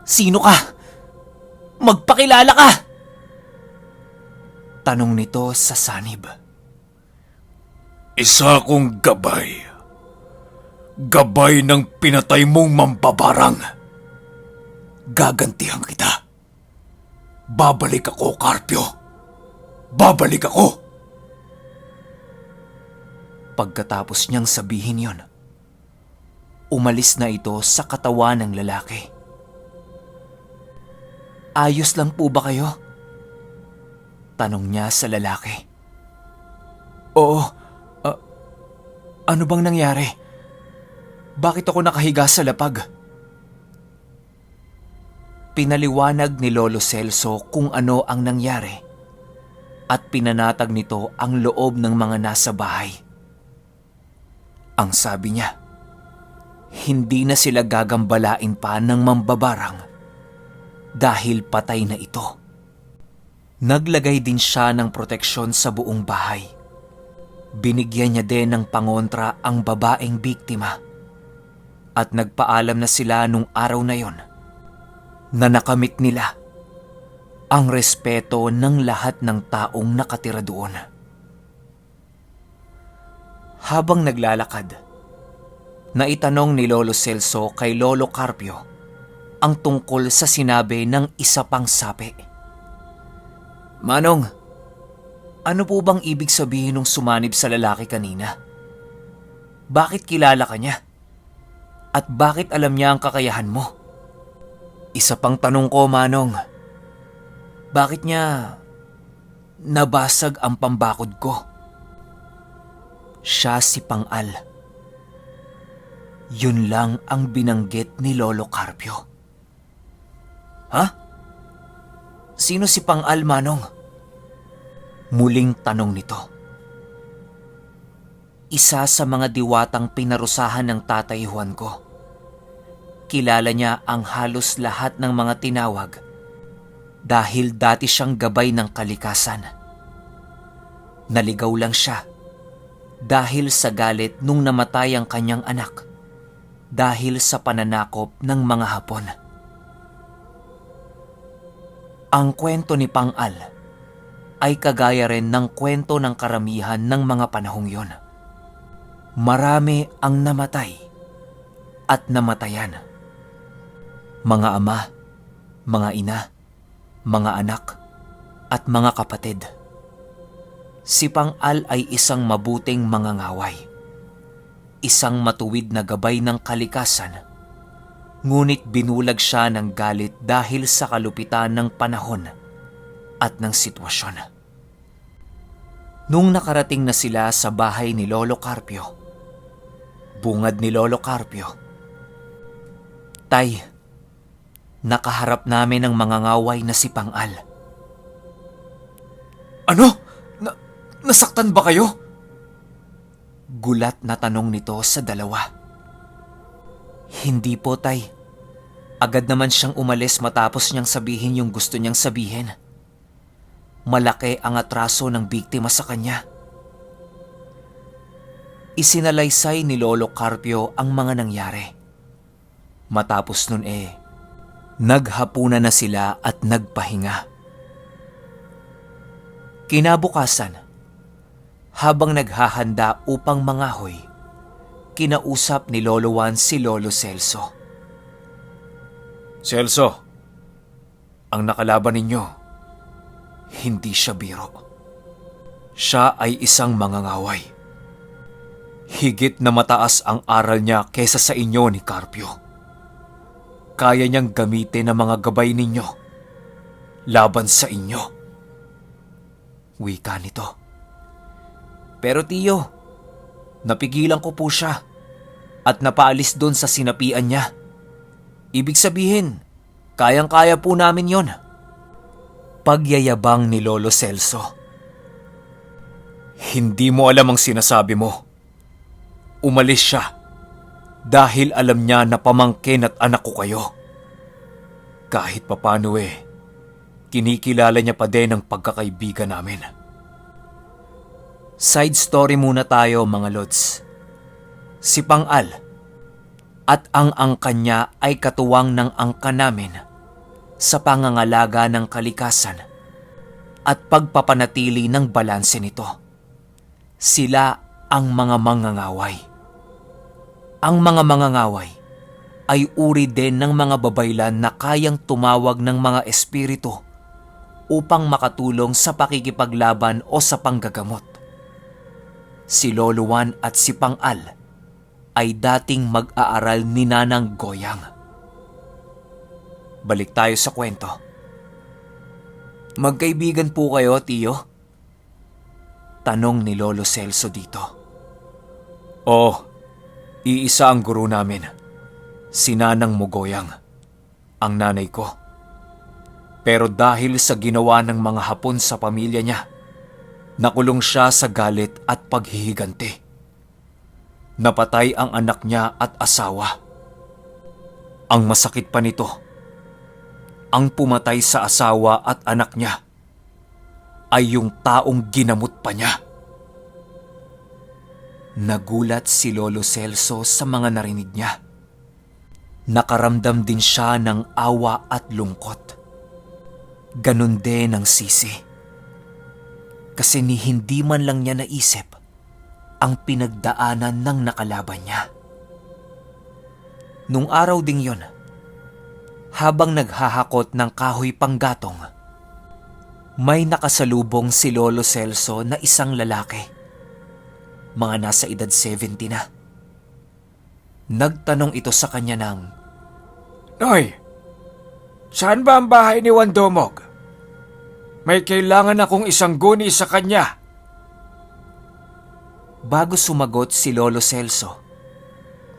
Sino ka? Magpakilala ka! Tanong nito sa sanib. Isa kong gabay. Gabay ng pinatay mong mambabarang. Gagantihan kita. Babalik ako, Carpio. Babalik ako. Pagkatapos niyang sabihin yon, umalis na ito sa katawan ng lalaki. Ayos lang po ba kayo? Tanong niya sa lalaki. Oo, ano bang nangyari? Bakit ako nakahiga sa lapag? Pinaliwanag ni Lolo Celso kung ano ang nangyari at pinanatag nito ang loob ng mga nasa bahay. Ang sabi niya, hindi na sila gagambalain pa ng mambabarang dahil patay na ito. Naglagay din siya ng proteksyon sa buong bahay. Binigyan niya din ng pangontra ang babaeng biktima at nagpaalam na sila nung araw na yon na nakamit nila ang respeto ng lahat ng taong nakatira doon. Habang naglalakad, naitanong ni Lolo Celso kay Lolo Carpio ang tungkol sa sinabi ng isa pang sapi. Manong, ano po bang ibig sabihin ng sumanib sa lalaki kanina? Bakit kilala ka niya? At bakit alam niya ang kakayahan mo? Isa pang tanong ko, Manong. Bakit niya nabasag ang pambakod ko? Siya si Pang-al. Yun lang ang binanggit ni Lolo Carpio. Ha? Sino si Pang-al, Manong? Muling tanong nito. Isa sa mga diwatang pinarusahan ng Tatay Juan ko. Kilala niya ang halos lahat ng mga tinawag dahil dati siyang gabay ng kalikasan. Naligaw lang siya dahil sa galit nung namatay ang kanyang anak dahil sa pananakop ng mga Hapon. Ang kwento ni Pang-al ay kagaya rin ng kwento ng karamihan ng mga panahong yon. Marami ang namatay at namatayan. Mga ama, mga ina, mga anak, at mga kapatid. Si Pang-al ay isang mabuting mangangaway. Isang matuwid na gabay ng kalikasan. Ngunit binulag siya ng galit dahil sa kalupitan ng panahon at ng sitwasyon. Nung nakarating na sila sa bahay ni Lolo Carpio, bungad ni Lolo Carpio, Tay, nakaharap namin ang mangangaway na si Pang-al. Ano? Nasaktan ba kayo? Gulat na tanong nito sa dalawa. Hindi po, Tay. Agad naman siyang umalis matapos niyang sabihin yung gusto niyang sabihin. Malaki ang atraso ng biktima sa kanya. Isinalaysay ni Lolo Carpio ang mga nangyari. Matapos nun naghapunan na sila at nagpahinga. Kinabukasan, habang naghahanda upang mangahoy, kinausap ni Lolo Juan si Lolo Celso. Celso, ang nakalaban ninyo, Hindi siya biro. siya ay isang mangangaway. Higit na mataas ang aral niya kesa sa inyo ni Carpio. Kaya niyang gamitin ang mga gabay ninyo laban sa inyo. Wika nito. Pero tiyo, napigilan ko po siya at napaalis doon sa sinapian niya. Ibig sabihin, kayang-kaya po namin yon. Pagyayabang ni Lolo Celso. Hindi mo alam ang sinasabi mo. Umalis siya dahil alam niya na pamangkin at anak ko kayo. Kahit papano kinikilala niya pa din ang pagkakaibigan namin. Side story muna tayo, mga lods. Si Pang-al at ang angka niya ay katuwang ng angka namin sa pangangalaga ng kalikasan at pagpapanatili ng balanse nito. Sila ang mga mangangaway. Ang mga mangangaway ay uri din ng mga babaylan na kayang tumawag ng mga espiritu upang makatulong sa pakikipaglaban o sa panggagamot. Si Lolo Juan at si Pang-al ay dating mag-aaral ni Nanang Goyang. Balik tayo sa kwento. Magkaibigan po kayo, tiyo? Tanong ni Lolo Celso dito. Oo, iisa ang guro namin. Si Nanang Mogoyang, ang nanay ko. Pero dahil sa ginawa ng mga Hapon sa pamilya niya, nakulong siya sa galit at paghihiganti. Napatay ang anak niya at asawa. Ang masakit pa nito, ang pumatay sa asawa at anak niya ay yung taong ginamot pa niya. Nagulat si Lolo Celso sa mga narinig niya. Nakaramdam din siya ng awa at lungkot. Ganon din ang sisi. Kasi ni hindi man lang niya naisip ang pinagdaanan ng nakalaban niya. Nung araw ding yon, habang naghahakot ng kahoy panggatong, may nakasalubong si Lolo Celso na isang lalaki. Mga nasa edad 70 na. Nagtanong ito sa kanya ng, Noy, saan ba ang bahay ni Juan Domog? May kailangan akong isang guni sa kanya. Bago sumagot si Lolo Celso,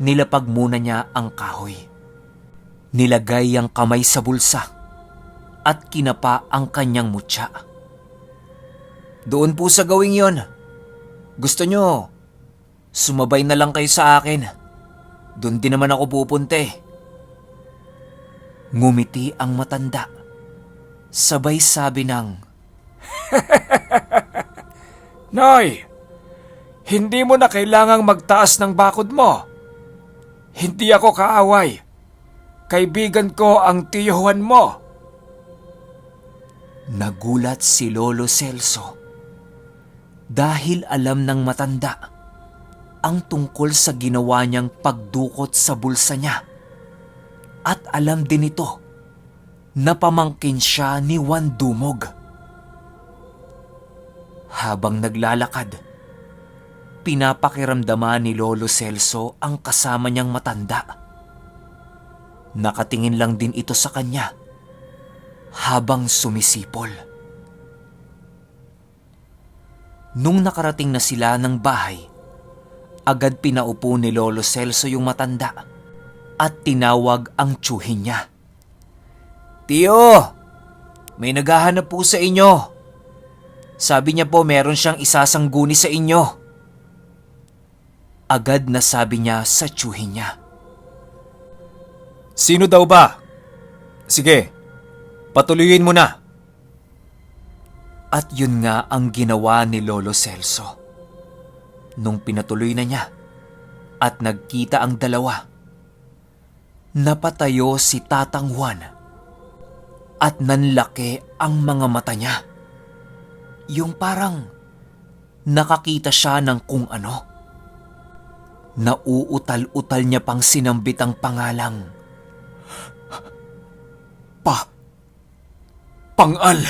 nilapag muna niya ang kahoy. Nilagay ang kamay sa bulsa at kinapa ang kanyang mutya. Doon po sa gawing yon. Gusto nyo, sumabay na lang kayo sa akin. Doon din naman ako pupunta eh. Ngumiti ang matanda. Sabay sabi ng, Noy, hindi mo na kailangang magtaas ng bakod mo. Hindi ako kaaway. Kaibigan ko ang tiyo Juan mo. Nagulat si Lolo Celso dahil alam ng matanda ang tungkol sa ginawa niyang pagdukot sa bulsa niya. At alam din ito na pamangkin siya ni Juan Dumog. Habang naglalakad, pinapakiramdaman ni Lolo Celso ang kasama niyang matanda. Nakatingin lang din ito sa kanya habang sumisipol. Nung nakarating na sila ng bahay, agad pinaupo ni Lolo Celso yung matanda at tinawag ang tiyuhin niya. Tiyo, may naghahanap po sa inyo. Sabi niya po meron siyang isasangguni sa inyo. Agad na sabi niya sa tiyuhin niya. Sino daw ba? Sige, patuloyin mo na. At yun nga ang ginawa ni Lolo Celso. Nung pinatuloy na niya at nagkita ang dalawa, napatayo si Tatang Juan at nanlaki ang mga mata niya. Yung parang nakakita siya ng kung ano. Nauutal-utal niya pang sinambit ang pangalang Pang-al!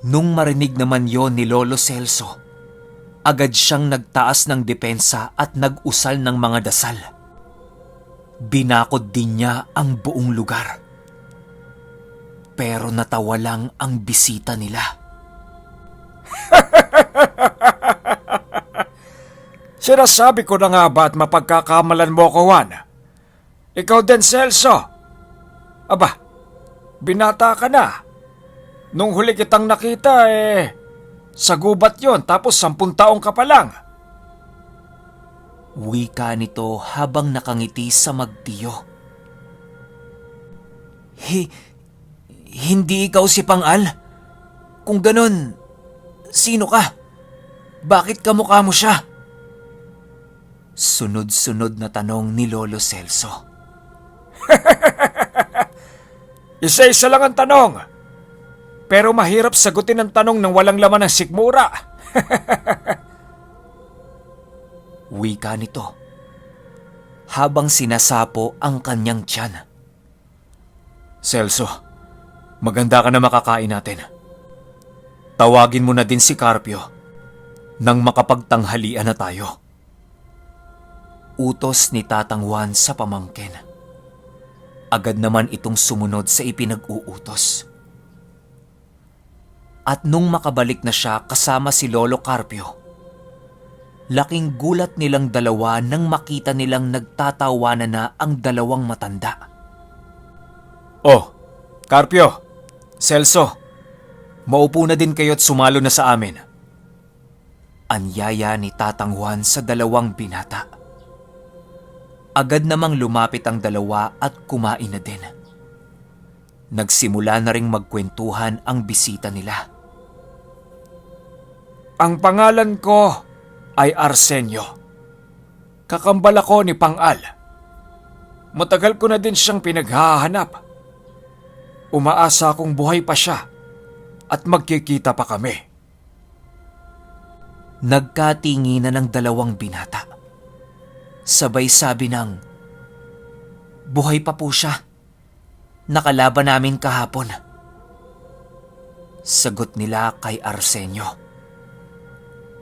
Nung marinig naman yon ni Lolo Celso, agad siyang nagtaas ng depensa at nag-usal ng mga dasal. Binakod din niya ang buong lugar. Pero natawa lang ang bisita nila. Sinasabi ko na nga ba at mapagkakamalan mo ko, Juan? Ikaw din, Celso. Aba, binata ka na. Nung huli kitang nakita sa gubat yon tapos 10 taong ka pa lang. Wika nito habang nakangiti sa magtiyo. Hindi ikaw si Pang-al? Kung ganon, sino ka? Bakit kamukha mo siya? Sunod-sunod na tanong ni Lolo Celso. Isa-isa lang ang tanong. Pero mahirap sagutin ang tanong ng walang laman ng sikmura. Wika nito habang sinasapo ang kanyang tiyan. Celso, maganda ka na makakain natin. Tawagin mo na din si Carpio nang makapagtanghalian na tayo. Utos ni Tatang Juan sa pamangkin. Agad naman itong sumunod sa ipinag-uutos. At nung makabalik na siya kasama si Lolo Carpio, laking gulat nilang dalawa nang makita nilang nagtatawanan na ang dalawang matanda. Oh, Carpio, Celso, maupo na din kayo't sumalo na sa amin. Anyaya ni Tatang Juan sa dalawang binata. Agad namang lumapit ang dalawa at kumain na din. Nagsimula na ring magkwentuhan ang bisita nila. Ang pangalan ko ay Arsenio. Kakambal ako ni Pang-al. Matagal ko na din siyang pinaghahanap. Umaasa akong buhay pa siya at magkikita pa kami. Nagkatinginan ng dalawang binata. Sabay sabi ng, "Buhay pa po siya. Nakalaban namin kahapon." Sagot nila kay Arsenio.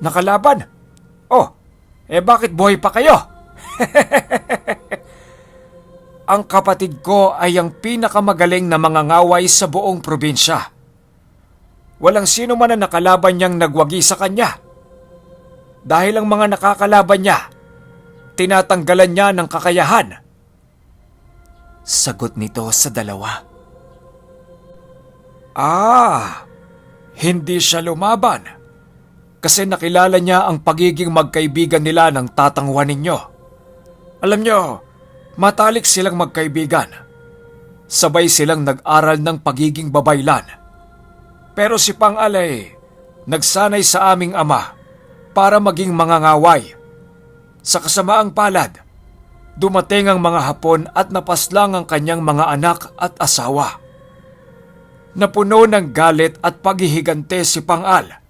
Nakalaban? Oh, bakit buhay pa kayo? Ang kapatid ko ay ang pinakamagaling na mangangaway sa buong probinsya. Walang sino man na nakalaban niyang nagwagi sa kanya. Dahil ang mga nakakalaban niya, tinatanggalan niya ng kakayahan. Sagot nito sa dalawa. Hindi siya lumaban. Kasi nakilala niya ang pagiging magkaibigan nila ng tatangwan ninyo. Alam niyo, matalik silang magkaibigan. Sabay silang nag-aral ng pagiging babaylan. Pero si Pang-al nagsanay sa aming ama para maging mangangaway. Sa kasamaang palad, dumating ang mga Hapon at napaslang ang kanyang mga anak at asawa. Napuno ng galit at paghihigante si Pang-al.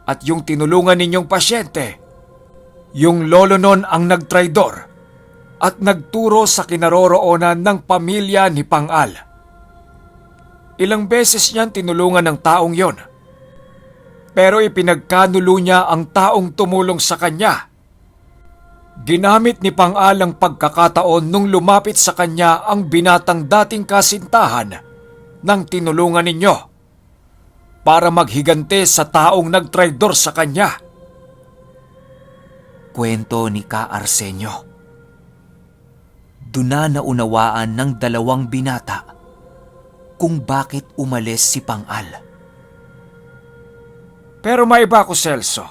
At yung tinulungan ninyong pasyente, yung lolo nun ang nagtraidor at nagturo sa kinaroroonan ng pamilya ni Pang-al. Ilang beses niyan tinulungan ng taong yon. Pero ipinagkanulo niya ang taong tumulong sa kanya. Ginamit ni Pang-al ang pagkakataon nung lumapit sa kanya ang binatang dating kasintahan ng tinulungan ninyo para maghigante sa taong nagtraidor sa kanya. Kwento ni Ka Arsenio. Doon na naunawaan ng dalawang binata kung bakit umalis si Pang-al. Pero maiba ko, Celso.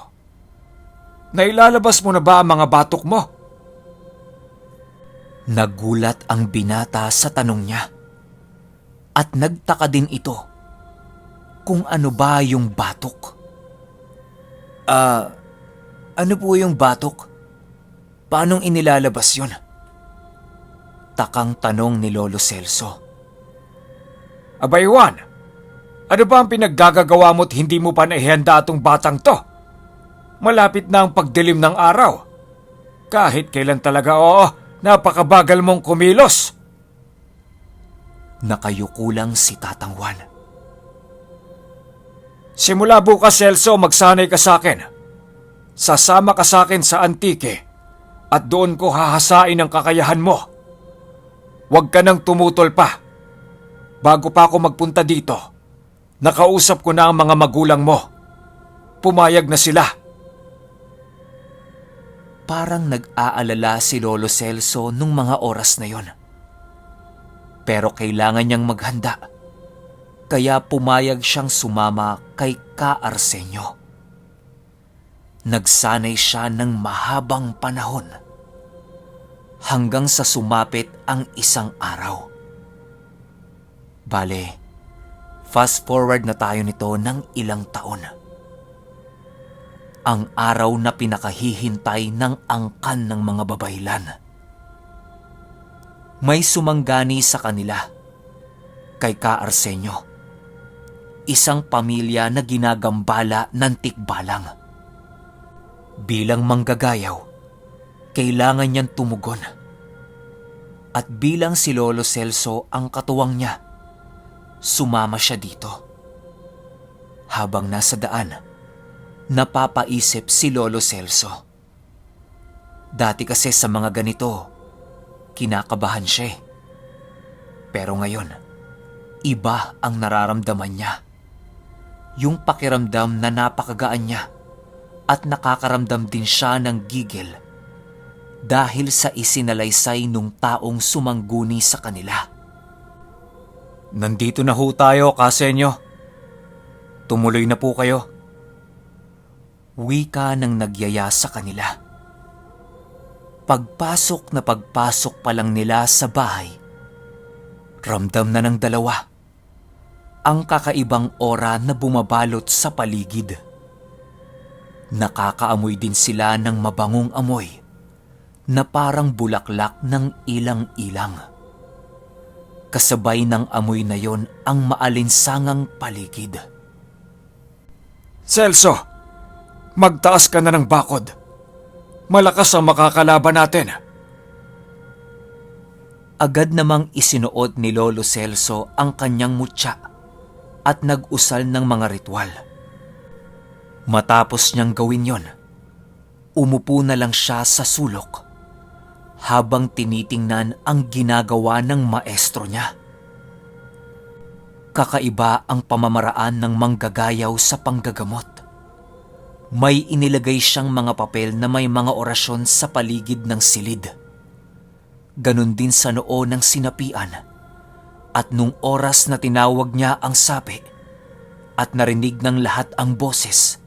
Nailalabas mo na ba ang mga batok mo? Nagulat ang binata sa tanong niya. At nagtaka din ito kung ano ba yung batok. Ano po yung batok? Paanong inilalabas yun? Takang tanong ni Lolo Celso. Abay Juan, ano ba ang pinaggagawa mo't hindi mo pa naihanda atong batang to? Malapit na ang pagdilim ng araw. Kahit kailan talaga, napakabagal mong kumilos. Nakayuko lang si Tatang Juan. Simula bukas, Celso, magsanay ka sa akin. Sasama ka sa akin sa Antique at doon ko hahasain ang kakayahan mo. Huwag ka nang tumutol pa. Bago pa ako magpunta dito, nakausap ko na ang mga magulang mo. Pumayag na sila. Parang nag-aalala si Lolo Celso nung mga oras na yon. Pero kailangan niyang maghanda. Kaya pumayag siyang sumama kay Ka Arsenio. Nagsanay siya ng mahabang panahon hanggang sa sumapit ang isang araw. Bale, fast forward na tayo nito ng ilang taon. Ang araw na pinakahihintay ng angkan ng mga babaylan. May sumanggani sa kanila, kay Ka Arsenio, isang pamilya na ginagambala ng tikbalang. Bilang manggagayaw, kailangan niyang tumugon. At bilang si Lolo Celso ang katuwang niya, sumama siya dito. Habang nasa daan, napapaisip si Lolo Celso. Dati kasi sa mga ganito, kinakabahan siya. Pero ngayon, iba ang nararamdaman niya. Yung pakiramdam na napakagaan niya at nakakaramdam din siya ng gigil dahil sa isinalaysay nung taong sumangguni sa kanila. Nandito na ho tayo, Kasenyo. Tumuloy na po kayo. Wika ng nagyaya sa kanila. Pagpasok pa lang nila sa bahay, ramdam na ng dalawa ang kakaibang aura na bumabalot sa paligid. Nakakaamoy din sila ng mabangong amoy na parang bulaklak ng ilang-ilang. Kasabay ng amoy na yon ang maalinsangang paligid. Celso, magtaas ka na ng bakod. Malakas ang makakalaban natin. Agad namang isinuot ni Lolo Celso ang kanyang mutya at nag-usal ng mga ritual. Matapos niyang gawin yon, umupo na lang siya sa sulok habang tinitingnan ang ginagawa ng maestro niya. Kakaiba ang pamamaraan ng manggagayaw sa panggagamot. May inilagay siyang mga papel na may mga orasyon sa paligid ng silid. Ganon din sa noo ng sinapian. At nung oras na tinawag niya ang sapi at narinig ng lahat ang boses,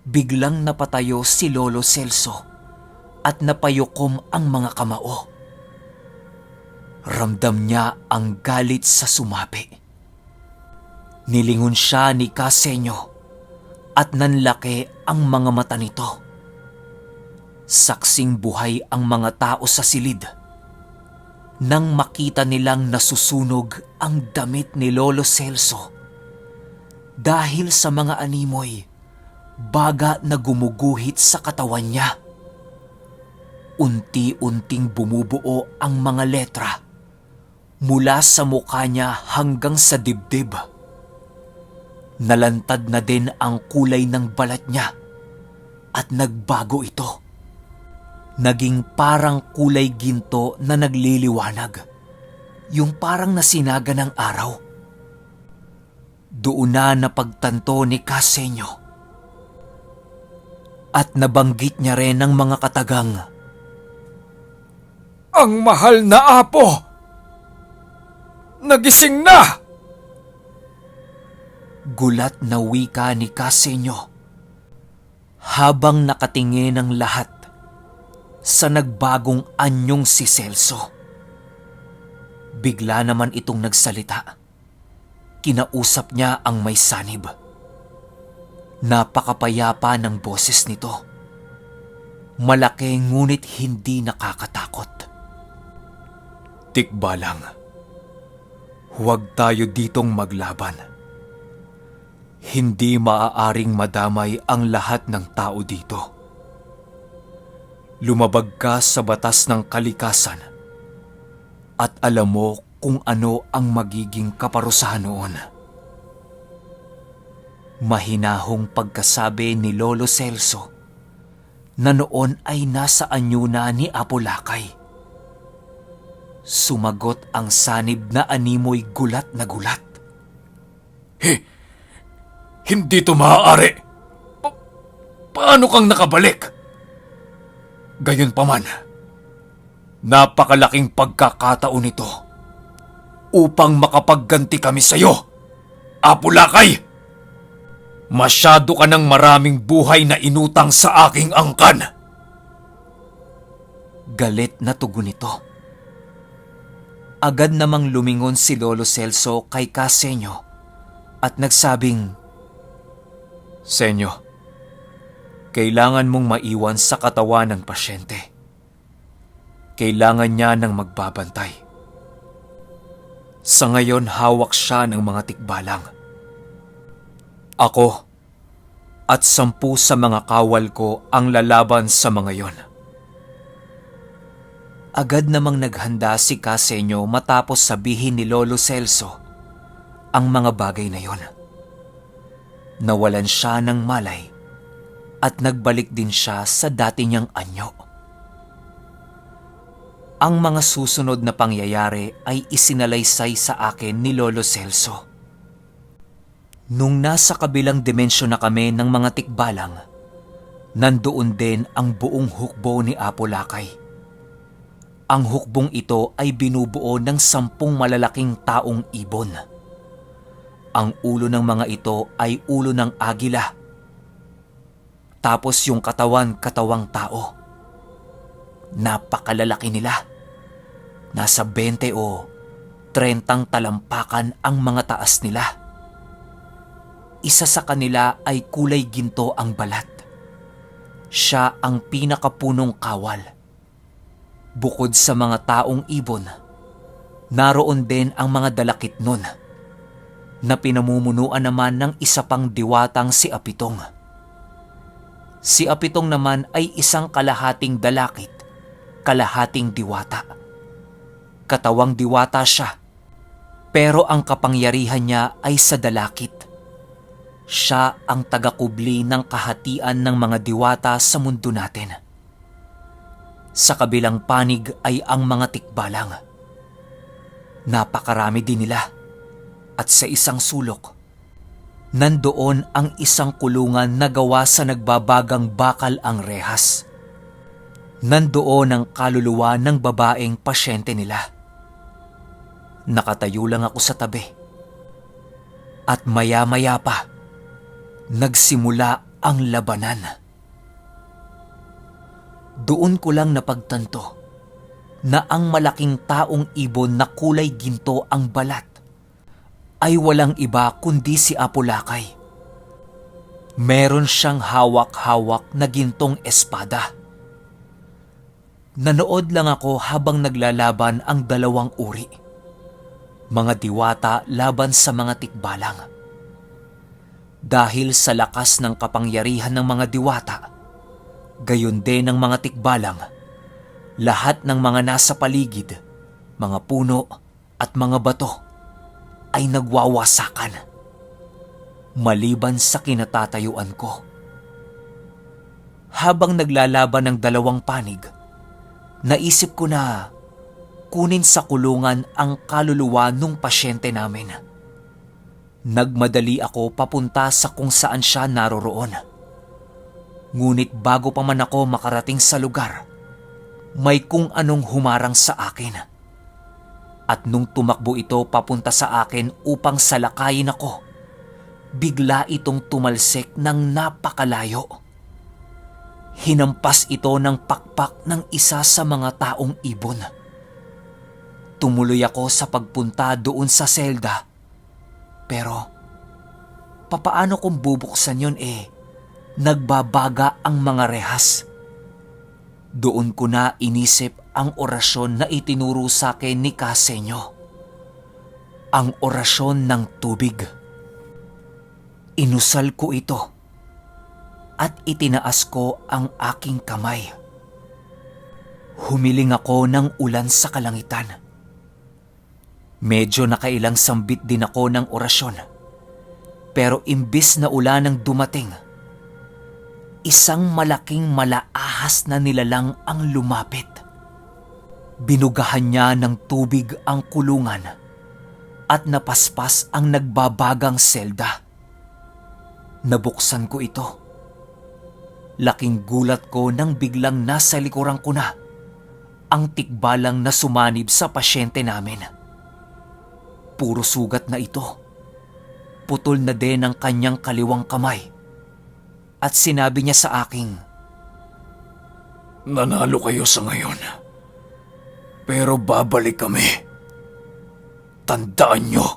biglang napatayo si Lolo Celso at napayukom ang mga kamao. Ramdam niya ang galit sa sumapi. Nilingon siya ni Kasenyo at nanlaki ang mga mata nito. Saksing buhay ang mga tao sa silid nang makita nilang nasusunog ang damit ni Lolo Celso dahil sa mga animoy, baga na gumuguhit sa katawan niya. Unti-unting bumubuo ang mga letra mula sa mukha niya hanggang sa dibdib. Nalantad na din ang kulay ng balat niya at nagbago ito. Naging parang kulay ginto na nagliliwanag, yung parang nasinaga ng araw. Doon na napagtanto ni Kasenyo at nabanggit niya rin ng mga katagang, Ang mahal na apo! Nagising na! Gulat na wika ni Kasenyo habang nakatingin ang lahat sa nagbagong anyong si Celso. Bigla naman itong nagsalita. Kinausap niya ang may sanib. Napakapayapa ng boses nito. Malaki ngunit hindi nakakatakot. Tikbalang, huwag tayo ditong maglaban. Hindi maaaring madamay ang lahat ng tao dito. Lumabag ka sa batas ng kalikasan at alam mo kung ano ang magiging kaparusahan noon. Mahinahong pagkasabi ni Lolo Celso na noon ay nasa anyo na ni Apolakay. Sumagot ang sanib na animoy gulat na gulat. Hindi to maaari. Paano kang nakabalik? Gayunpaman, napakalaking pagkakataon ito upang makapagganti kami sa iyo, Apolakay! Masyado ka ng maraming buhay na inutang sa aking angkan. Galit na tugon nito. Agad namang lumingon si Lolo Celso kay Kasenyo at nagsabing, Senyo, kailangan mong maiwan sa katawan ng pasyente. Kailangan niya ng magbabantay. Sa ngayon hawak siya ng mga tikbalang. Ako at 10 sa mga kawal ko ang lalaban sa mga yon. Agad namang naghanda si Casenyo matapos sabihin ni Lolo Celso ang mga bagay na yon. Nawalan siya ng malay at nagbalik din siya sa dati niyang anyo. Ang mga susunod na pangyayari ay isinalaysay sa akin ni Lolo Celso. Nung nasa kabilang dimensyon na kami ng mga tikbalang, nandoon din ang buong hukbo ni Apo Lakay. Ang hukbong ito ay binubuo ng 10 malalaking taong ibon. Ang ulo ng mga ito ay ulo ng agila. Tapos yung katawang tao. Napakalalaki nila. Nasa 20 o 30 talampakan ang mga taas nila. Isa sa kanila ay kulay ginto ang balat. Siya ang pinakapunong kawal. Bukod sa mga taong ibon, naroon din ang mga dalakitnon na pinamumunuan naman ng isa pang diwatang si Apitong. Si Apitong naman ay isang kalahating dalakit, kalahating diwata. Katawang diwata siya, pero ang kapangyarihan niya ay sa dalakit. Siya ang tagakubli ng kahatian ng mga diwata sa mundo natin. Sa kabilang panig ay ang mga tikbalang. Napakarami din nila. At sa isang sulok, nandoon ang isang kulungan na gawa sa nagbabagang bakal ang rehas. Nandoon ang kaluluwa ng babaeng pasyente nila. Nakatayo lang ako sa tabi. At maya-maya pa, nagsimula ang labanan. Doon ko lang napagtanto na ang malaking taong ibon na kulay ginto ang balat ay walang iba kundi si Apo Lakay. Meron siyang hawak-hawak na gintong espada. Nanood lang ako habang naglalaban ang dalawang uri. Mga diwata laban sa mga tikbalang. Dahil sa lakas ng kapangyarihan ng mga diwata, gayon din ng mga tikbalang, lahat ng mga nasa paligid, mga puno at mga bato ay nagwawasakan. Maliban sa kinatatayuan ko. Habang naglalaban ng dalawang panig, naisip ko na kunin sa kulungan ang kaluluwa nung pasyente namin. Nagmadali ako papunta sa kung saan siya naroroon. Ngunit bago pa man ako makarating sa lugar, may kung anong humarang sa akin. At nung tumakbo ito papunta sa akin upang salakayin ako, bigla itong tumalsik ng napakalayo. Hinampas ito ng pakpak ng isa sa mga taong ibon. Tumuloy ako sa pagpunta doon sa selda. Pero, papaano kung bubuksan yun nagbabaga ang mga rehas? Doon ko na inisip ang orasyon na itinuro sa akin ni Casenyo. Ang orasyon ng tubig. Inusal ko ito at itinaas ko ang aking kamay. Humiling ako ng ulan sa kalangitan. Medyo nakailang sambit din ako ng orasyon. Pero imbis na ulan ang dumating, isang malaking malaahas na nilalang ang lumapit. Binugahan niya ng tubig ang kulungan at napaspas ang nagbabagang selda. Nabuksan ko ito. Laking gulat ko nang biglang nasa likuran ko na ang tikbalang na sumanib sa pasyente namin. Puro sugat na ito. Putol na din ang kanyang kaliwang kamay. At sinabi niya sa aking, Nanalo kayo sa ngayon. Pero babalik kami. Tandaan nyo.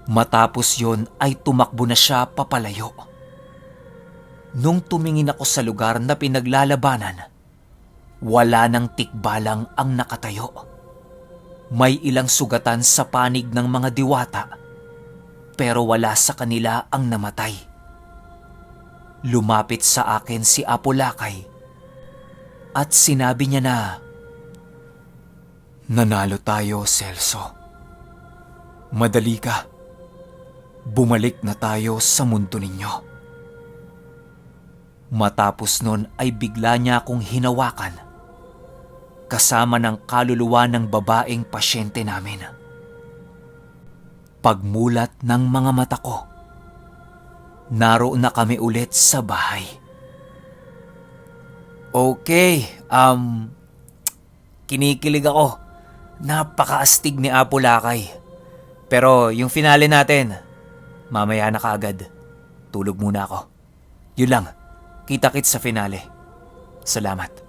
Matapos yon ay tumakbo na siya papalayo. Nung tumingin ako sa lugar na pinaglalabanan, wala nang tikbalang ang nakatayo. May ilang sugatan sa panig ng mga diwata, pero wala sa kanila ang namatay. Lumapit sa akin si Apolakay at sinabi niya na, Nanalo tayo, Celso. Madali ka. Bumalik na tayo sa mundo ninyo. Matapos nun ay bigla niya akong hinawakan kasama ng kaluluwa ng babaeng pasyente namin. Pagmulat ng mga mata ko, naroon na kami ulit sa bahay. Okay, kinikilig ako. Napakaastig ni Apolakay. Pero yung finale natin, mamaya na kaagad. Tulog muna ako. Yun lang, kita-kits sa finale. Salamat.